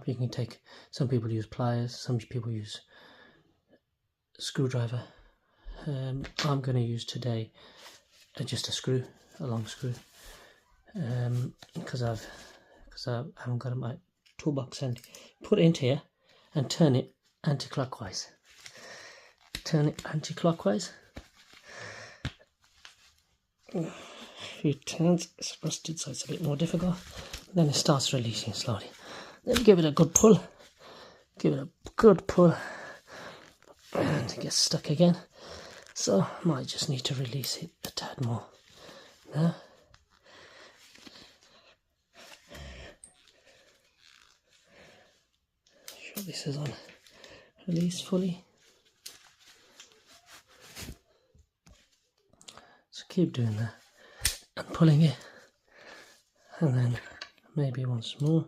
You can take, some people use pliers, some people use a screwdriver. I'm going to use today just a long screw, because I haven't got it in my toolbox, and put it into here and turn it anti-clockwise. Turn it anti-clockwise. A few turns, it's rusted so it's a bit more difficult. Then it starts releasing slowly. Then give it a good pull. Give it a good pull. And it gets stuck again. So I might just need to release it a tad more. Now. Sure this is on release fully. So keep doing that and pulling it, and then maybe once more.